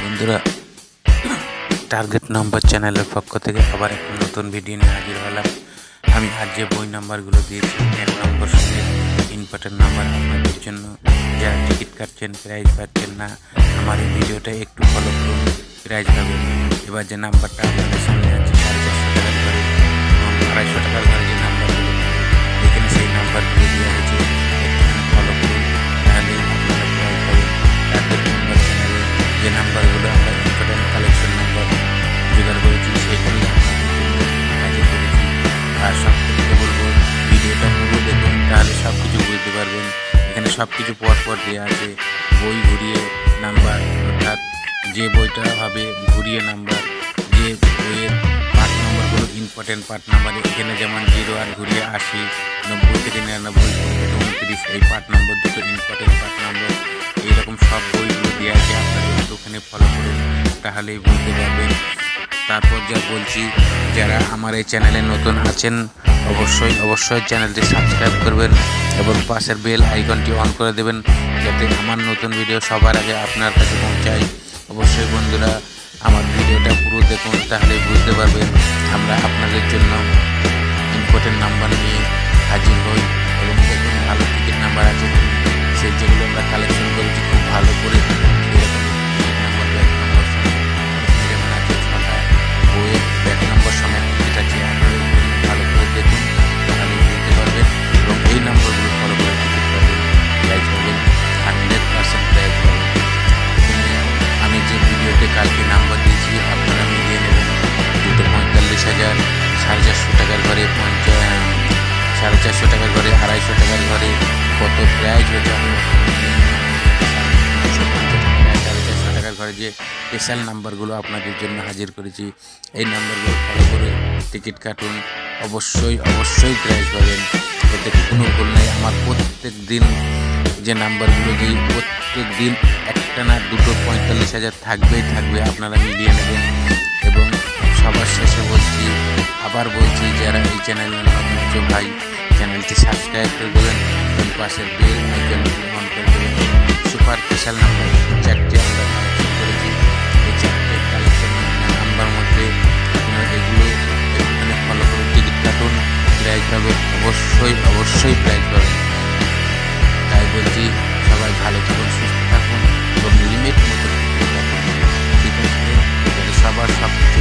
বন্ধুরা, target number চ্যানেলের পক্ষ থেকে আবার একটা নতুন ভিডিও নিয়ে হাজির হলাম। আমি আজ যে বই নাম্বারগুলো দিয়েছি 1 নম্বর সঙ্গে ইম্পর্টেন্ট নাম্বার আপনাদের জন্য, যারা টিকিট কাটছেন প্রাইজ পাচ্ছেন না, আমার এই ভিডিওটা একটু ফলো করুন, প্রাইজ পাবেন। এবার যে নাম্বারটা আপনাদের সামনে আছে 450 টাকার ঘরে এবং 250 টাকার ঘরে যে নাম্বারগুলো এখানে সেই নাম্বারগুলো দেওয়া হয়েছে, একটুখানি ফলো করুন, তাহলে আপনারা প্রাইজ পাবেন। টার্গেট নাম্বার চ্যানেলে যে নাম্বারগুলো আমরা ইম্পর্টেন্ট কালেকশন নাম্বার জোগাড় করেছি সেইগুলি হাজির করেছি। আর সব থেকে বলবো, ভিডিওটা পুরো দেখুন, তাহলে সব কিছু বুঝতে পারবেন। এখানে সব কিছু পর দেওয়া আছে, বই ঘুরিয়ে নাম্বার, অর্থাৎ যে বইটা হবে ঘুরিয়ে নাম্বার, যে বইয়ের পার্ট নম্বরগুলো ইম্পর্টেন্ট পার্ট নাম্বার, এখানে যেমন 0 আর ঘুরিয়ে 80, 90 থেকে 99, 29, এই পার্ট নম্বর দুটো ইম্পর্টেন্ট পার্ট নম্বর। এইরকম সব বইগুলো দেওয়া আছে, আপনারা একটুখানি ফলো করুন, তাহলেই বুঝতে পারবেন। তারপর যা বলছি, যারা আমার এই চ্যানেলে নতুন আছেন অবশ্যই চ্যানেলটি সাবস্ক্রাইব করবেন এবং পাশের বেল আইকনটি অন করে দেবেন, যাতে আমার নতুন ভিডিও সবার আগে আপনার কাছে পৌঁছায়। অবশ্যই বন্ধুরা, আমার ভিডিওটা পুরো দেখুন, তাহলে বুঝতে পারবেন। আমরা আপনাদের জন্য ইম্পর্টেন্ট নাম্বার নিয়ে হাজির হই এবং দেখুন ভালো টিকিট নাম্বার আছে, সেই যেগুলো আমরা কালেকশন করেছি খুব ভালো করে। এরকম টিকিট নাম্বার, ব্যাক নম্বর সমেত যেমন আছে 6টা বইয়ের ব্যাক নম্বর সমেত টিকিট আছে, আপনারা ভালো করে দেখুন, তাহলে বুঝতে পারবেন। এবং এই নাম্বারগুলো ফলো করে টিকিট পাবেন, প্রাইজ পাবেন, 100% প্রাইজ পাবেন। আমি যে ভিডিওতে কালকে নাম্বার দিয়েছি আপনারা মিলিয়ে নেবেন। 45,000, 450 টাকার ঘরে 450 টাকার ঘরে, 250 টাকার ঘরে কত প্রাইজ হয়েছে, আমি 450 টাকার ঘরে যে স্পেশাল নাম্বারগুলো আপনাদের জন্য হাজির করেছি, এই নাম্বারগুলো ফলো করে টিকিট কাটুন, অবশ্যই প্রাইজ পাবেন। এতে কোনো ভুল নেই। আমার প্রত্যেক দিন যে নাম্বারগুলো দিই, প্রত্যেক দিন একটা না দুটো 45,000 থাকবে, আপনারা মিলিয়ে নেবেন। এবং সবার শেষে আবার বলছি, যারা এই চ্যানেলের নতুন ভাই, চ্যানেলটি সাবস্ক্রাইব করে দেবেন এবং পাশের বেল আইকনটি অন করে দেবেন। সুপার স্পেশাল নাম্বার 4টে আমরা কালেকশন করেছি, এই 4টে কালেকশন নাম্বার মধ্যে আপনারা এগুলো এখানে ফলো করে টিকিট কাটুন, প্রাইজ পাবেন, অবশ্যই প্রাইজ পাবেন। তাই বলছি, সবাই ভালো থাকুন, সুস্থ থাকুন এবং লিমিট মতো ঠিক আছে, যাতে সবার সব কিছু